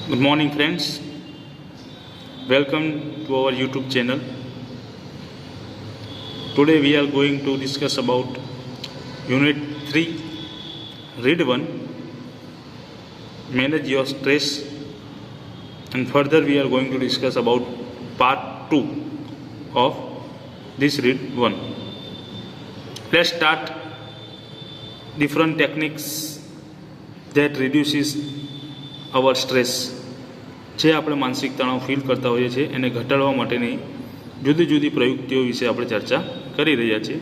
Good morning, friends. Welcome to our YouTube channel. Today we are going to discuss about Unit 3, Read 1, Manage Your Stress, and further we are going to discuss about Part 2 of this Read 1. Let's start different techniques that reduces our stress. જે આપણે માનસિક તણાવ feel કરતા હોઈએ છીએ એને ઘટાડવા માટેની જુદી જુદી પ્રયુક્તિઓ વિશે આપણે ચર્ચા કરી રહ્યા છીએ.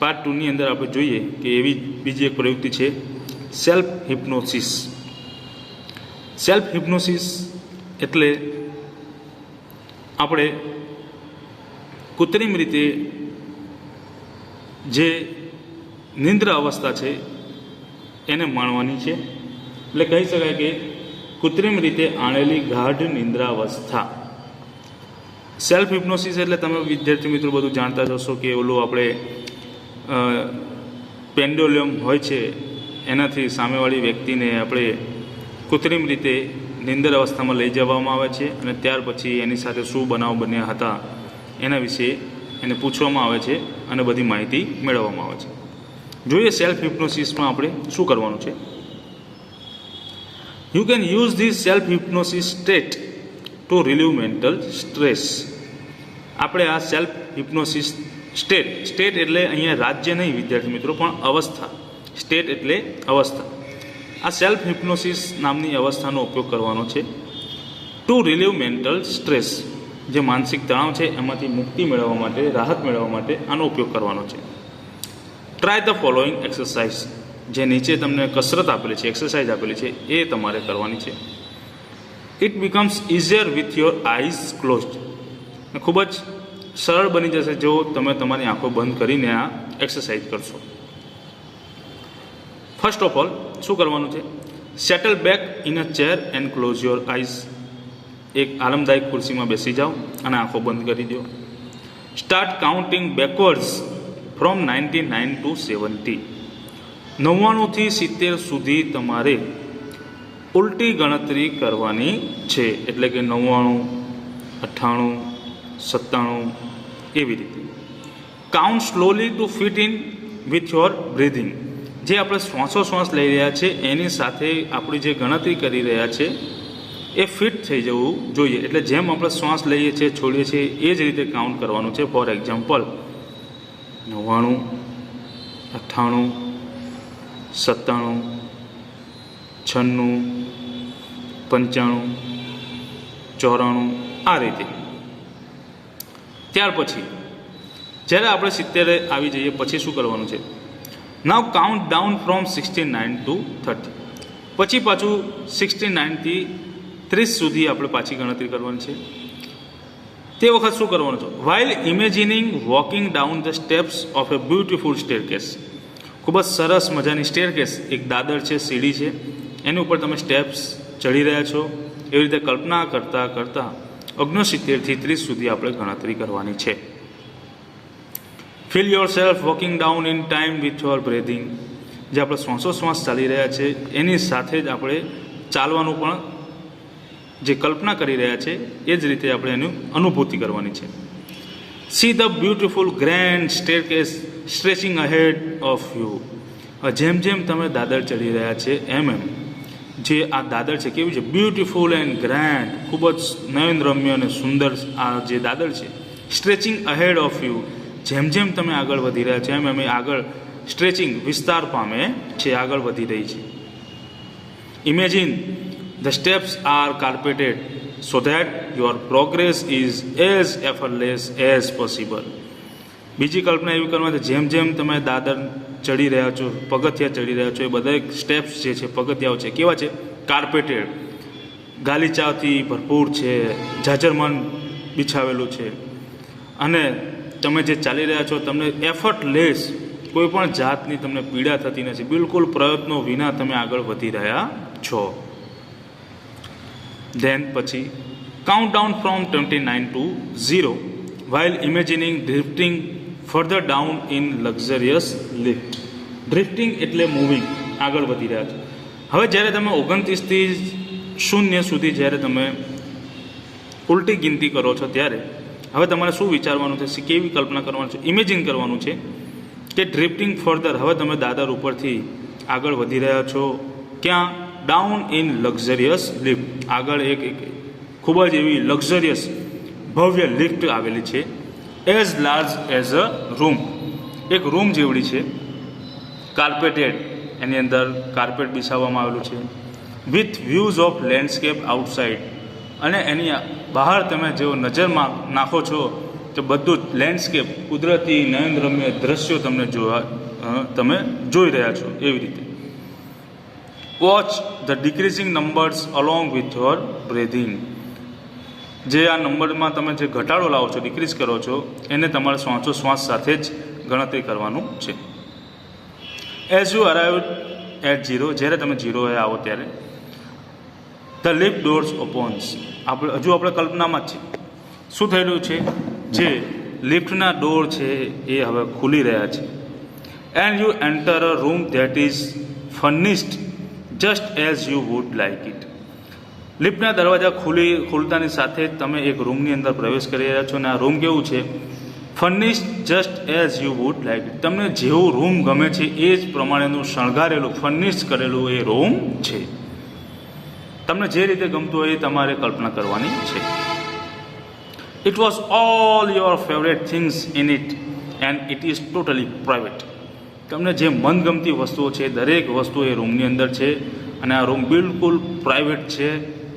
પાર્ટ 2ની અંદર આપણે જોઈએ કે એવી બીજી એક પ્રયુક્તિ છે સેલ્ફ હિપ્નોસિસ. સેલ્ફ હિપ્નોસિસ એટલે આપણે કૃત્રિમ રીતે જે નિંદ્રા અવસ્થા છે એને માણવાની છે. એટલે કહી શકાય કે કૃત્રિમ રીતે આણેલી ગાઢ નિંદ્રાવસ્થા. સેલ્ફ હિપ્નોસિસ એટલે તમે વિદ્યાર્થી મિત્રો બધું જાણતા જ હશો કે ઓલું આપણે પેન્ડોલિયમ હોય છે એનાથી સામેવાળી વ્યક્તિને આપણે કૃત્રિમ રીતે નિંદર અવસ્થામાં લઈ જવામાં આવે છે અને ત્યાર પછી એની સાથે શું બનાવ બન્યા હતા એના વિશે એને પૂછવામાં આવે છે અને બધી માહિતી મેળવવામાં આવે છે. જોઈએ સેલ્ફ હિપ્નોસિસમાં આપણે શું કરવાનું છે. You can use this self-hypnosis state to relieve mental stress. આપણે આ સેલ્ફ હિપ્નોસિસ સ્ટેટ એટલે અહીંયા રાજ્ય નહીં વિદ્યાર્થી મિત્રો, પણ અવસ્થા. સ્ટેટ એટલે અવસ્થા. આ સેલ્ફ હિપ્નોસિસ નામની અવસ્થાનો ઉપયોગ કરવાનો છે ટુ રિલીવ મેન્ટલ સ્ટ્રેસ. જે માનસિક તણાવ છે એમાંથી મુક્તિ મેળવવા માટે, રાહત મેળવવા માટે આનો ઉપયોગ કરવાનો છે. Try the following exercise. જે નીચે તમને કસરત આપેલી છે, એક્સરસાઇઝ આપેલી છે, એ તમારે કરવાની છે. It becomes easier with your eyes closed. ખૂબ જ સરળ બની જશે જો તમે તમારી આંખો બંધ કરીને આ એક્સરસાઇઝ કરશો. ફર્સ્ટ ઓફ ઓલ શું કરવાનું છે? Settle back in a chair and close your eyes. એક આરામદાયક ખુરશીમાં બેસી જાઓ અને આંખો બંધ કરી દો. Start counting backwards from 99 to 70. 99થી 70 સુધી તમારે ઉલટી ગણતરી કરવાની છે. એટલે કે 99, 98, 97 એવી રીતે. Count slowly to fit in with your breathing. જે આપણે શ્વાસોશ્વાસ લઈ રહ્યા છે એની સાથે આપણી જે ગણતરી કરી રહ્યા છે એ ફિટ થઈ જવું જોઈએ. એટલે જેમ આપણે શ્વાસ લઈએ છીએ, છોડીએ છીએ, એ જ રીતે કાઉન્ટ કરવાનું છે. ફોર એક્ઝામ્પલ 99, 98, 97, 96, 95, 94 આ રીતે. ત્યાર પછી જ્યારે આપણે 70 આવી જઈએ પછી શું કરવાનું છે? નાવ કાઉન્ટ ડાઉન ફ્રોમ 69 ટુ 30. પછી પાછું 69થી 30 સુધી આપણે પાછી ગણતરી કરવાની છે. તે વખત શું કરવાનું છે? While imagining walking down the steps of a beautiful staircase. ખૂબ જ સરસ મજાની સ્ટેરકેસ, એક દાદર છે, સીડી છે, એની ઉપર તમે સ્ટેપ્સ ચડી રહ્યા છો એવી રીતે કલ્પના કરતાં કરતાં 69થી 30 સુધી આપણે ગણતરી કરવાની છે. Feel yourself walking down in time with your breathing. જે આપણે શ્વાસોશ્વાસ ચાલી રહ્યા છે એની સાથે જ આપણે ચાલવાનું પણ જે કલ્પના કરી રહ્યા છે એ જ રીતે આપણે એની અનુભૂતિ કરવાની છે. See the beautiful grand staircase stretching ahead of you. જેમ જેમ તમે દાદર ચડી રહ્યા છે એમ જે આ દાદર છે કેવી છે? બ્યુટિફુલ એન્ડ ગ્રેન્ડ, ખૂબ જ નયનરમ્ય અને સુંદર આ જે દાદર છે. Stretching ahead of you. જેમ જેમ તમે આગળ વધી રહ્યા છો એમ એમ આગળ સ્ટ્રેચિંગ વિસ્તાર પામે છે, આગળ વધી રહી છે. Imagine the steps are carpeted so that your progress is as effortless as possible. બીજી કલ્પના એવી કરવાની છે જેમ જેમ તમે દાદર ચડી રહ્યા છો, પગથિયા ચડી રહ્યા છો, એ બધા સ્ટેપ્સ જે છે, પગથિયાઓ છે, કેવા છે? કાર્પેટેડ, ગાલીચાથી ભરપૂર છે, જાજરમાન બિછાવેલું છે. અને તમે જે ચાલી રહ્યા છો તમને એફર્ટલેસ, કોઈ પણ જાતની તમને પીડા થતી નથી, બિલકુલ પ્રયત્નો વિના તમે આગળ વધી રહ્યા છો. ધેન પછી count down from 29 to 0 while imagining drifting further down in luxurious lift. Drifting એટલે મૂવિંગ, આગળ વધી રહ્યા છો. હવે જ્યારે તમે 29થી શૂન્ય સુધી જ્યારે તમે ઉલટી ગિનતી કરો છો ત્યારે હવે તમારે શું વિચારવાનું છે, કેવી કલ્પના કરવાની છે, ઇમેજિન કરવાનું છે કે ડ્રિફ્ટિંગ ફર્ધર, હવે તમે દાદર ઉપરથી આગળ વધી રહ્યા છો. ક્યાં? ડાઉન ઇન લક્ઝરિયસ લિફ્ટ, આગળ એક ખૂબ જ એવી લક્ઝરિયસ ભવ્ય લિફ્ટ આવેલી છે. As large as a room, એક રૂમ જેવડી છે, કાર્પેટેડ, એની અંદર કાર્પેટ બિછાવવામાં આવેલું છે. With views of landscape outside, અને એની બહાર તમે જેવો નજરમાં નાખો છો તો બધું જ લેન્ડસ્કેપ, કુદરતી નયનરમ્ય દ્રશ્યો તમે જોઈ રહ્યા છો એવી રીતે. Watch the decreasing numbers along with your breathing, જે આ નંબરમાં તમે જે ઘટાડો લાવો છો, ડિક્રીઝ કરો છો, એને તમારે શ્વાસોશ્વાસ સાથે જ ગણતરી કરવાનું છે. As you arrive at zero, જ્યારે તમે ઝીરોએ આવો ત્યારે ધ લિફ્ટ ડોર્સ ઓપન્સ, આપણે કલ્પનામાં જ છે. શું થઈ રહ્યું છે? જે લિફ્ટના ડોર છે એ હવે ખુલી રહ્યા છે. And you enter a room that is furnished just as you would like it. લિફ્ટના દરવાજા ખુલતાની સાથે જ તમે એક રૂમની અંદર પ્રવેશ કરી રહ્યા છો, અને આ રૂમ કેવું છે? Furnished just as you would like it, તમને જેવું રૂમ ગમે છે એ જ પ્રમાણેનું શણગારેલું, ફર્નિશ કરેલું એ રૂમ છે. તમને જે રીતે ગમતું હોય એ તમારે કલ્પના કરવાની છે. It was all your favourite things in it and it is totally private. તમને જે મનગમતી વસ્તુઓ છે દરેક વસ્તુ એ રૂમની અંદર છે, અને આ રૂમ બિલકુલ પ્રાઇવેટ છે,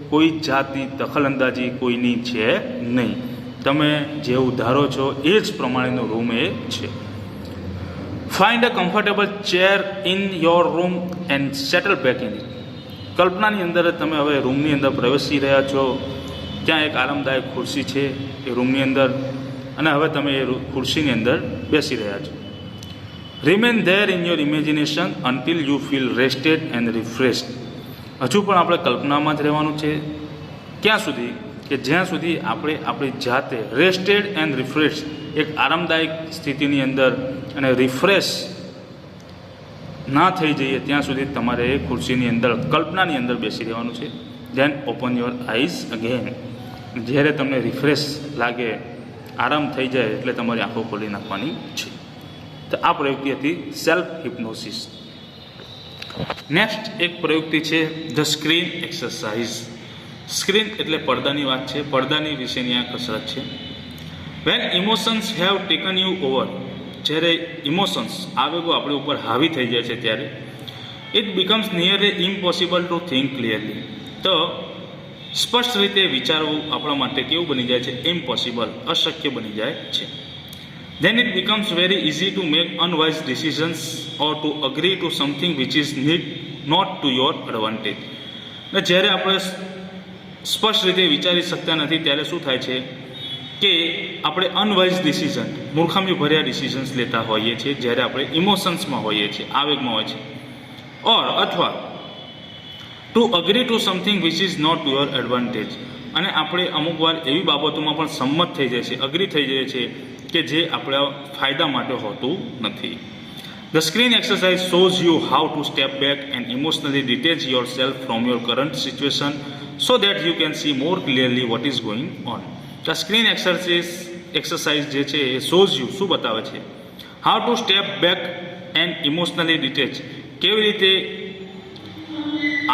કોઈ જાતની દખલઅંદાજી કોઈની છે નહીં. તમે જેવું ધારો છો એ જ પ્રમાણેનો રૂમ એ છે. Find a comfortable chair in your room and settle back in it. કલ્પનાની અંદર તમે હવે રૂમની અંદર પ્રવેશી રહ્યા છો, ત્યાં એક આરામદાયક ખુરશી છે એ રૂમની અંદર, અને હવે તમે એ ખુરશીની અંદર બેસી રહ્યા છો. Remain there in your imagination until you feel rested and refreshed. હજુ પણ આપણે કલ્પનામાં જ રહેવાનું છે. ક્યાં સુધી? કે જ્યાં સુધી આપણે આપણી જાતે રેસ્ટેડ એન્ડ રિફ્રેશ, એક આરામદાયક સ્થિતિની અંદર અને રિફ્રેશ ના થઈ જઈએ ત્યાં સુધી તમારે એ ખુરશીની અંદર, કલ્પનાની અંદર બેસી રહેવાનું છે. Then open your eyes again. જ્યારે તમને રિફ્રેશ લાગે, આરામ થઈ જાય એટલે તમારી આંખો ખોલી નાખવાની છે. તો આ પ્રવૃત્તિ હતી સેલ્ફ હિપ્નોસિસ. નેક્સ્ટ એક પ્રવૃત્તિ છે ધ સ્ક્રીન એક્સરસાઇઝ. સ્ક્રીન એટલે પડદાની વાત છે, પડદાની વિશેની આ કસરત છે. When emotions have taken you over, જ્યારે ઇમોશન્સ, આવેગો આપણી ઉપર હાવી થઈ જાય છે ત્યારે it becomes nearly impossible to think clearly. તો સ્પષ્ટ રીતે વિચારવું આપણા માટે કેવું બની જાય છે? ઇમ્પોસિબલ, અશક્ય બની જાય છે. then it becomes very easy to make unwise decisions or to agree to something which is not to your advantage. ને જ્યારે આપણે સ્પષ્ટ રીતે વિચારી શકતા નથી ત્યારે શું થાય છે કે આપણે અનવાઇઝ ડિસિઝન, મૂર્ખામી ભર્યા ડિસિઝન્સ લેતા હોઈએ છીએ જ્યારે આપણે ઇમોશન્સમાં હોઈએ છીએ, આવેગમાં હોય છે. અથવા to agree to something which is not to your advantage, અને આપણે અમુક વાર એવી બાબતોમાં પણ સંમત થઈ જાય છે, અગ્રી થઈ જાય છે કે જે આપણા ફાયદા માટે હોતું નથી. The screen exercise shows you how to step back and emotionally detach yourself from your current situation so that you can see more clearly what is going on. The screen exercise જે છે એ shows you, શું બતાવે છે? How to step back and emotionally detach. કેવી રીતે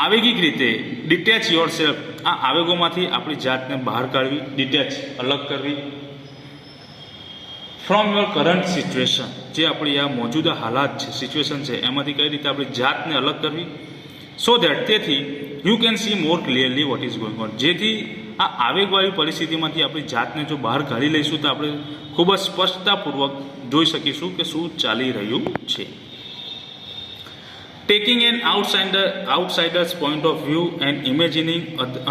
આવેગિક રીતે detach yourself, આ આવેગોમાંથી આપણી જાતને બહાર કાઢવી, ડિટેચ, અલગ કરવી, ફ્રોમ યોર કરંટ સિચ્યુએશન, જે આપણી આ મોજૂદા હાલાત છે, સિચ્યુએશન છે, એમાંથી કઈ રીતે આપણી જાતને અલગ કરવી. સો દેટ, તેથી you can see more clearly what is going on, જેથી આ આવેગવાળી પરિસ્થિતિમાંથી આપણી જાતને જો બહાર કાઢી લઈશું તો આપણે ખૂબ જ સ્પષ્ટતાપૂર્વક જોઈ શકીશું કે શું ચાલી રહ્યું છે. Taking an outsider's point of view and imagining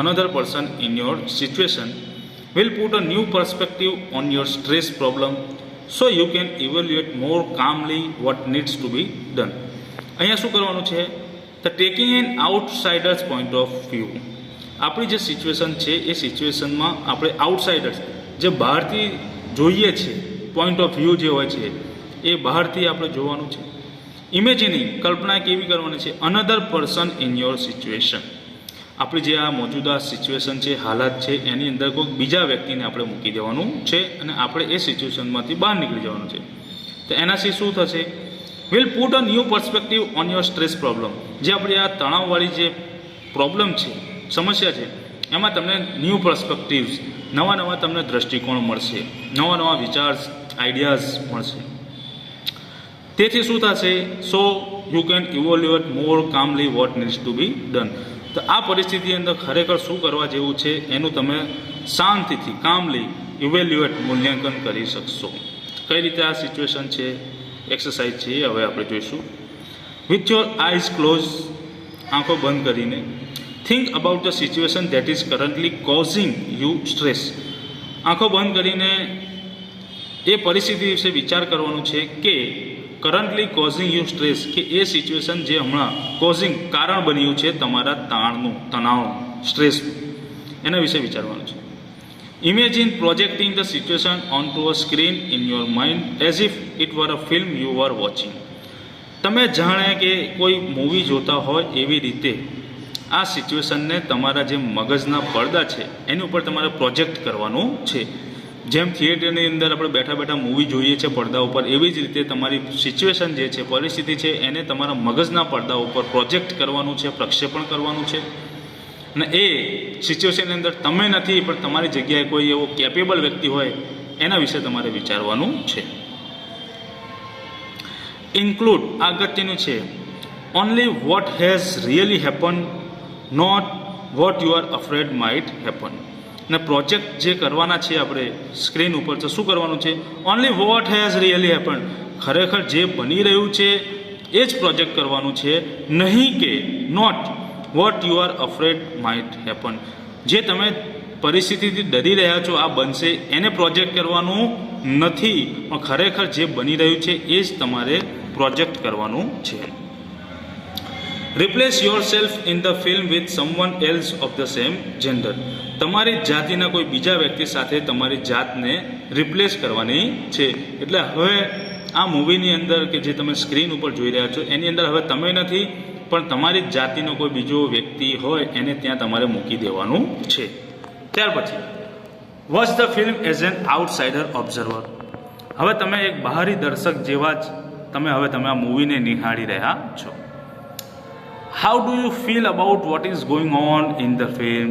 another person in your situation will put a new perspective on your stress problem, so you can evaluate more calmly what needs to be done. અહીંયા શું કરવાનું છે? The taking an outsider's point of view, આપણી જે situation છે એ સિચ્યુએશનમાં આપણે આઉટસાઇડર્સ, જે બહારથી જોઈએ છે, પોઈન્ટ ઓફ વ્યૂ જે હોય છે એ બહારથી આપણે જોવાનું છે. ઇમેજિનિંગ, કલ્પના કેવી કરવાની છે? Another person in your situation, આપણી જે આ મોજૂદા સિચ્યુએશન છે, હાલાત છે, એની અંદર કોઈક બીજા વ્યક્તિને આપણે મૂકી દેવાનું છે અને આપણે એ સિચ્યુએશનમાંથી બહાર નીકળી જવાનું છે. તો એનાથી શું થશે? Will put a new perspective on your stress problem. જે આપણી આ તણાવવાળી જે પ્રોબ્લેમ છે, સમસ્યા છે, એમાં તમને ન્યૂ પર્સપેક્ટિવ્સ, નવા નવા તમને દ્રષ્ટિકોણ મળશે, નવા નવા વિચાર, આઈડિયાઝ મળશે. તેથી શું થશે? So you can evaluate more calmly what needs to be done. તો આ પરિસ્થિતિ અંદર ખરેખર શું કરવા જેવું છે એનું તમે શાંતિથી, કામલી ઇવેલ્યુએટ, મૂલ્યાંકન કરી શકશો. કઈ રીતે આ સિચ્યુએશન છે, એક્સરસાઇઝ છે, એ હવે આપણે જોઈશું. વિથ યોર આઈઝ ક્લોઝ, આંખો બંધ કરીને, think about the situation that is currently causing you stress. આંખો બંધ કરીને એ પરિસ્થિતિ વિશે વિચાર કરવાનો છે કે કરન્ટલી કોઝિંગ યુ સ્ટ્રેસ, કે એ સિચ્યુએશન જે હમણાં કોઝિંગ, કારણ બન્યું છે તમારા તાણનું, તણાવનું, સ્ટ્રેસનું, એના વિશે વિચારવાનું છે. Imagine projecting the situation on to a screen in your mind as if it were a film you are watching. તમે જાણે કે કોઈ મૂવી જોતા હોય એવી રીતે આ સિચ્યુએશનને તમારા જે મગજના પડદા છે એની ઉપર તમારે પ્રોજેક્ટ કરવાનું છે. જેમ થિયેટરની અંદર આપણે બેઠા બેઠા મૂવી જોઈએ છે પડદા ઉપર, એવી જ રીતે તમારી સિચ્યુએશન જે છે, પરિસ્થિતિ છે, એને તમારા મગજના પડદા ઉપર પ્રોજેક્ટ કરવાનું છે, પ્રક્ષેપણ કરવાનું છે. અને એ સિચ્યુએશનની અંદર તમે નથી, પણ તમારી જગ્યાએ કોઈ એવો કેપેબલ વ્યક્તિ હોય એના વિશે તમારે વિચારવાનું છે. ઇન્ક્લુડ, આ અગત્યનું છે, only what has really happen, not what you are afraid might happen. અને પ્રોજેક્ટ જે કરવાના છે આપણે સ્ક્રીન ઉપર, તો શું કરવાનું છે? Only what has really happen, ખરેખર જે બની રહ્યું છે એ જ પ્રોજેક્ટ કરવાનું છે, નહીં કે not what you are afraid might happen, જે તમે પરિસ્થિતિથી ડરી રહ્યા છો આ બનશે એને પ્રોજેક્ટ કરવાનું નથી, પણ ખરેખર જે બની રહ્યું છે એ જ તમારે પ્રોજેક્ટ કરવાનું છે. Replace yourself in the film with someone else of the same gender. તમારી જાતિના કોઈ બીજા વ્યક્તિ સાથે તમારી જાતને રિપ્લેસ કરવાની છે. એટલે હવે આ મૂવીની અંદર કે જે તમે સ્ક્રીન ઉપર જોઈ રહ્યા છો એની અંદર હવે તમે નથી, પણ તમારી જ જાતિનો કોઈ બીજો વ્યક્તિ હોય એને ત્યાં તમારે મૂકી દેવાનું છે. ત્યાર પછી watch the film as an outsider observer. હવે તમે એક બહારી દર્શક જેવા જ તમે આ મૂવીને નિહાળી રહ્યા છો. How do you feel about what is going on in the film.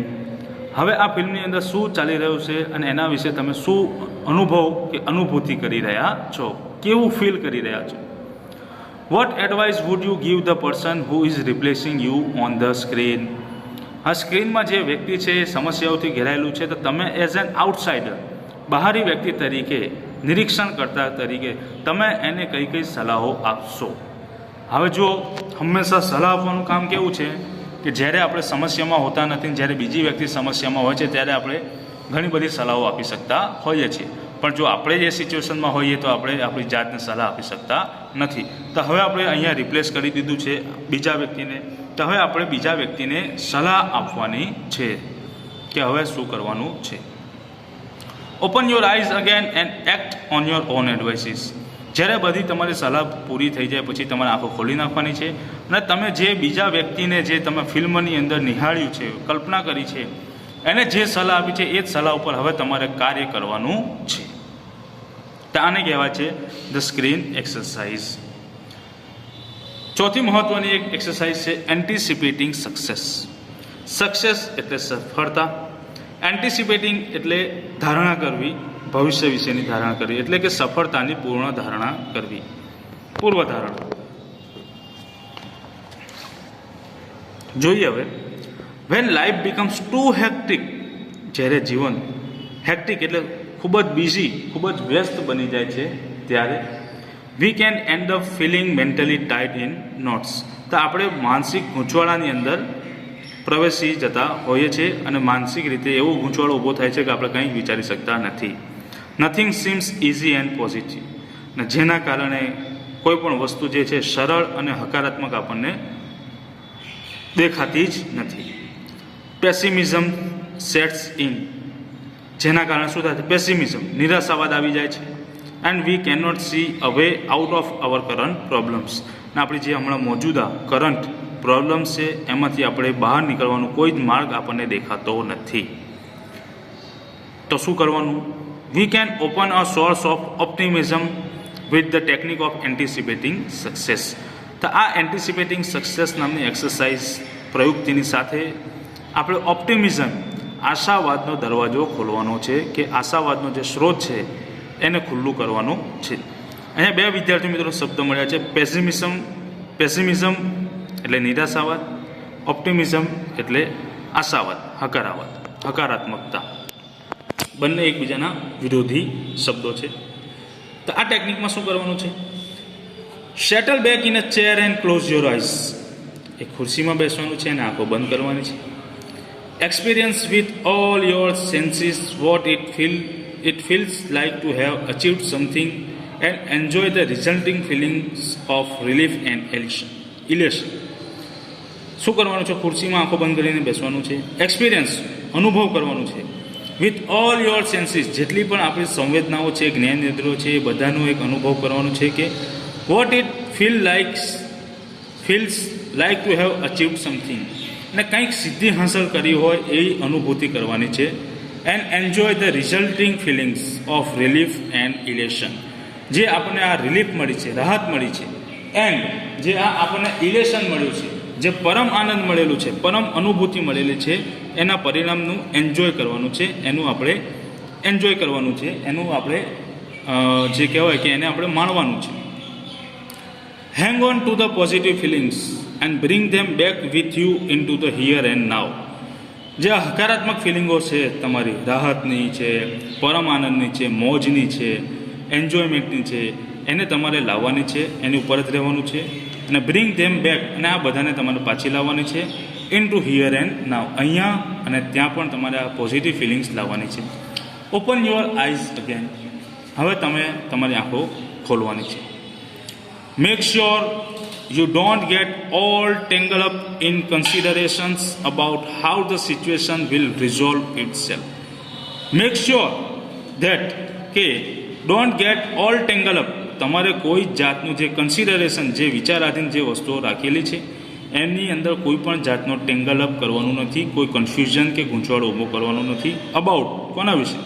હવે આ ફિલ્મની અંદર શું ચાલી રહ્યું છે અને એના વિશે તમે શું અનુભવ કે અનુભૂતિ કરી રહ્યા છો, કેવું ફીલ કરી રહ્યા છો. What advice would you give the person who is replacing you on the screen. આ સ્ક્રીનમાં જે વ્યક્તિ છે એ સમસ્યાઓથી ઘેરાયેલું છે, તો તમે એઝ એન આઉટસાઇડર, બહારી વ્યક્તિ તરીકે, નિરીક્ષણકર્તા તરીકે તમે એને કઈ કઈ સલાહો આપશો. હવે જો હંમેશા સલાહ આપવાનું કામ કેવું છે કે જ્યારે આપણે સમસ્યામાં હોતા નથી, જ્યારે બીજી વ્યક્તિ સમસ્યામાં હોય છે ત્યારે આપણે ઘણી બધી સલાહો આપી શકતા હોઈએ છીએ, પણ જો આપણે જે સિચ્યુએશનમાં હોઈએ તો આપણે આપણી જાતને સલાહ આપી શકતા નથી. તો હવે આપણે અહીંયા રિપ્લેસ કરી દીધું છે બીજા વ્યક્તિને, તો હવે આપણે બીજા વ્યક્તિને સલાહ આપવાની છે કે હવે શું કરવાનું છે. Open your eyes again and act on your own advices. જ્યારે બધી તમારી સલાહ પૂરી થઈ જાય પછી તમારે આંખો ખોલી નાખવાની છે અને તમે જે બીજા વ્યક્તિને જે તમે ફિલ્મની અંદર નિહાળ્યું છે, કલ્પના કરી છે, એને જે સલાહ આપી છે એ જ સલાહ ઉપર હવે તમારે કાર્ય કરવાનું છે. તો આને કહેવાય છે ધ સ્ક્રીન એક્સરસાઇઝ. ચોથી મહત્વની એક એક્સરસાઇઝ છે એન્ટિસિપેટિંગ સક્સેસ. સક્સેસ એટલે સફળતા, એન્ટિસિપેટિંગ એટલે ધારણા કરવી, ભવિષ્ય વિશેની ધારણા કરવી, એટલે કે સફળતાની પૂર્ણ ધારણા કરવી, પૂર્વધારણા. જોઈએ હવે, when life becomes too hectic, જ્યારે જીવન હેક્ટિક એટલે ખૂબ જ બિઝી, ખૂબ જ વ્યસ્ત બની જાય છે, ત્યારે we can end up feeling mentally tight in knots. તો આપણે માનસિક ગૂંચવાડાની અંદર પ્રવેશી જતા હોઈએ છીએ અને માનસિક રીતે એવો ગૂંચવાડો ઊભો થાય છે કે આપણે કંઈ વિચારી શકતા નથી. Nothing seems easy and positive. ને જેના કારણે કોઈ પણ વસ્તુ જે છે સરળ અને હકારાત્મક આપણને દેખાતી જ નથી. Pessimism sets in. જેના કારણે શું થાય છે? પેસિમિઝમ, નિરાશાવાદ આવી જાય છે. And we can not see a way out of our current problems. ને આપણી જે હમણાં મોજૂદા કરંટ પ્રોબ્લેમ્સ છે એમાંથી આપણે બહાર નીકળવાનો કોઈ જ માર્ગ આપણને દેખાતો નથી. તો શું કરવાનું? We can open a source of optimism with the technique of anticipating success. તો આ એન્ટિસિપેટિંગ સક્સેસ નામની એક્સરસાઇઝ પ્રયુક્તિની સાથે આપણે ઓપ્ટિમિઝમ આશાવાદનો દરવાજો ખોલવાનો છે, કે આશાવાદનો જે સ્ત્રોત છે એને ખુલ્લું કરવાનો છે. અહીંયા બે વિદ્યાર્થી મિત્રો શબ્દ મળ્યા છે. પેસિમિઝમ એટલે નિરાશાવાદ, ઓપ્ટિમિઝમ એટલે આશાવાદ, હકારાત્મકતા. બંને એકબીજાના વિરોધી શબ્દો છે. તો આ ટેકનિકમાં શું કરવાનું છે? Settle back in a chair and close your eyes. એક ખુરશીમાં બેસવાનું છે અને આંખો બંધ કરવાની છે. Experience with all your senses what it feels like to have achieved something and enjoy the resulting feelings of relief and elation. શું કરવાનું છે? ખુરશીમાં આંખો બંધ કરીને બેસવાનું છે. એક્સપિરિયન્સ અનુભવ કરવાનું છે. વિથ ઓલ યોર સેન્સીસ જેટલી પણ આપણી સંવેદનાઓ છે, જ્ઞાનેન્દ્રિયો છે, એ બધાનો એક અનુભવ કરવાનો છે કે what it feels like to have achieved something, અને કંઈક સિદ્ધિ હાંસલ કરી હોય એવી અનુભૂતિ કરવાની છે. And enjoy the resulting feelings of relief and elation. જે આપણને આ રિલીફ મળી છે, રાહત મળી છે, એન્ડ જે આ આપણને ઇલેશન મળ્યું છે, જે પરમ આનંદ મળેલું છે, પરમ અનુભૂતિ મળેલી છે, એના પરિણામનું એન્જોય કરવાનું છે. એનું આપણે એન્જોય કરવાનું છે, એનું આપણે જે કહેવાય કે એને આપણે માણવાનું છે. Hang on to the positive feelings and bring them back with you into the here and now. જે આ હકારાત્મક ફિલિંગો છે, તમારી રાહતની છે, પરમ આનંદની છે, મોજની છે, એન્જોયમેન્ટની છે, એને તમારે લાવવાની છે, એની ઉપર જ રહેવાનું છે. અને બ્રિંગ ધેમ બેક, અને આ બધાને તમારે પાછી લાવવાની છે into here and now. અહીંયા અને ત્યાં પણ તમારે આ પોઝિટિવ ફિલિંગ્સ લાવવાની છે. Open your eyes again. હવે તમે તમારી આંખો ખોલવાની છે. Make sure you don't get all tangled up in considerations about how the situation will resolve itself. Make sure that don't get all tangled up. તમારે કોઈ જાતનું જે કન્સિડરેશન, જે વિચારાધીન જે વસ્તુઓ રાખેલી છે એની અંદર કોઈ પણ જાતનો ટેંગલ અપ કરવાનું નથી, કોઈ કન્ફ્યુઝન કે ગૂંચવાડો ઊભો કરવાનો નથી. અબાઉટ કોના વિશે?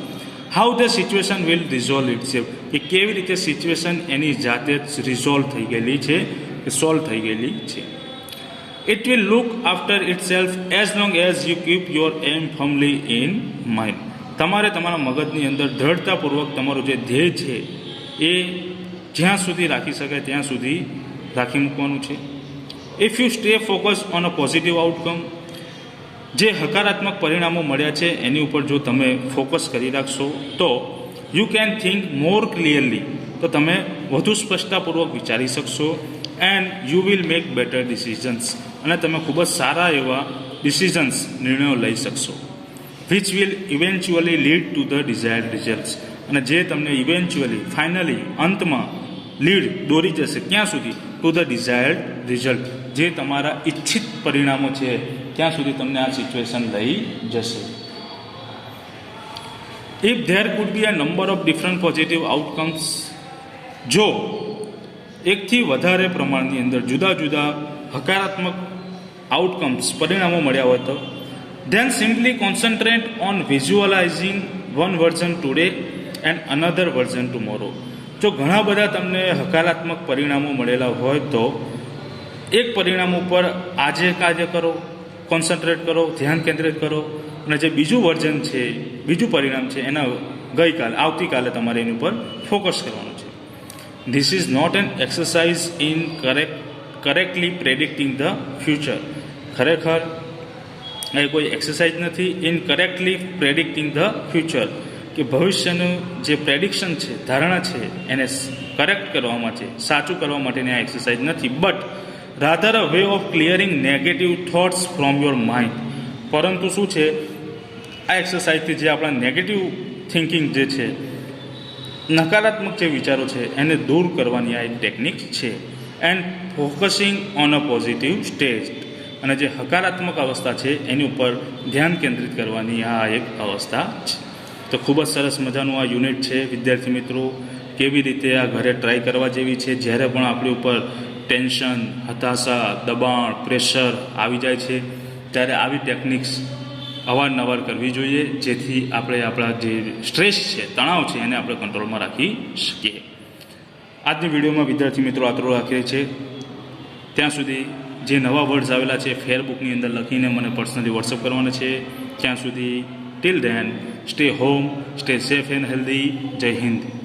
How the situation will resolve itself, કે કેવી રીતે સિચ્યુએશન એની જાતે જ રિઝોલ્વ થઈ ગયેલી છે, સોલ્વ થઈ ગયેલી છે. It will look after itself as long as you keep your aim firmly in mind. તમારે તમારા મગજની અંદર દ્રઢતાપૂર્વક તમારું જે ધ્યેય છે એ જ્યાં સુધી રાખી શકાય ત્યાં સુધી રાખી મૂકવાનું છે. If you stay focus on a positive outcome, જે હકારાત્મક પરિણામો મળ્યા છે એની ઉપર જો તમે ફોકસ કરી રાખશો તો you can think more clearly, તો તમે વધુ સ્પષ્ટતાપૂર્વક વિચારી શકશો. And you will make better decisions, અને તમે ખૂબ જ સારા એવા ડિસિઝન્સ, નિર્ણયો લઈ શકશો. Which will eventually lead to the desired results, અને જે તમને ઇવેન્ચ્યુઅલી, ફાઇનલી, અંતમાં દોરી જશે ક્યાં સુધી? ટુ ધ ડિઝાયર્ડ રિઝલ્ટ, જે તમારા ઈચ્છિત પરિણામો છે ત્યાં સુધી તમને આ સિચ્યુએશન લઈ જશે. If there food B a number of different positive outcomes, જો એકથી વધારે પ્રમાણની અંદર જુદા જુદા હકારાત્મક આઉટકમ્સ, પરિણામો મળ્યા હોય તો then simply concentrate on visualising one version today and another version tomorrow. જો ઘણા બધા તમને હકારાત્મક પરિણામો મળેલા હોય તો એક પરિણામ ઉપર આજે કાર્ય કરો, કોન્સન્ટ્રેટ કરો, ધ્યાન કેન્દ્રિત કરો, અને જે બીજું વર્ઝન છે, બીજું પરિણામ છે એના આવતીકાલે તમારે એની ઉપર ફોકસ કરવાનું છે. This is not an exercise in correctly predicting the future. ખરેખર એ કોઈ એક્સરસાઇઝ નથી ઇન કરેક્ટલી પ્રેડિક્ટિંગ ધ ફ્યુચર, કે ભવિષ્યનું જે પ્રેડિક્શન છે, ધારણા છે, એને કરેક્ટ કરવા માટે, સાચું કરવા માટેની આ એક્સરસાઇઝ નથી. But rather a way of clearing negative thoughts from your mind. પરંતુ શું છે, આ એક્સરસાઇઝથી જે આપણા નેગેટિવ થિંકિંગ જે છે, નકારાત્મક જે વિચારો છે એને દૂર કરવાની આ એક ટેકનિક છે. And focusing on a positive state, અને જે હકારાત્મક અવસ્થા છે એની ઉપર ધ્યાન કેન્દ્રિત કરવાની આ એક અવસ્થા છે. તો ખૂબ જ સરસ મજાનું આ યુનિટ છે વિદ્યાર્થી મિત્રો. કેવી રીતે આ ઘરે ટ્રાય કરવા જેવી છે. જ્યારે પણ આપણી ઉપર ટેન્શન, હતાશા, દબાણ, પ્રેશર આવી જાય છે, ત્યારે આવી ટેકનિક્સ અવારનવાર કરવી જોઈએ, જેથી આપણે આપણા જે સ્ટ્રેસ છે, તણાવ છે, એને આપણે કંટ્રોલમાં રાખી શકીએ. આજની વિડીયોમાં વિદ્યાર્થી મિત્રો આટલું રાખીએ છીએ. ત્યાં સુધી જે નવા વર્ડ્સ આવેલા છે ફેરબુકની અંદર લખીને મને પર્સનલી વોટ્સઅપ કરવાના છે. ત્યાં સુધી till then stay home, stay safe and healthy. જય હિન્દ.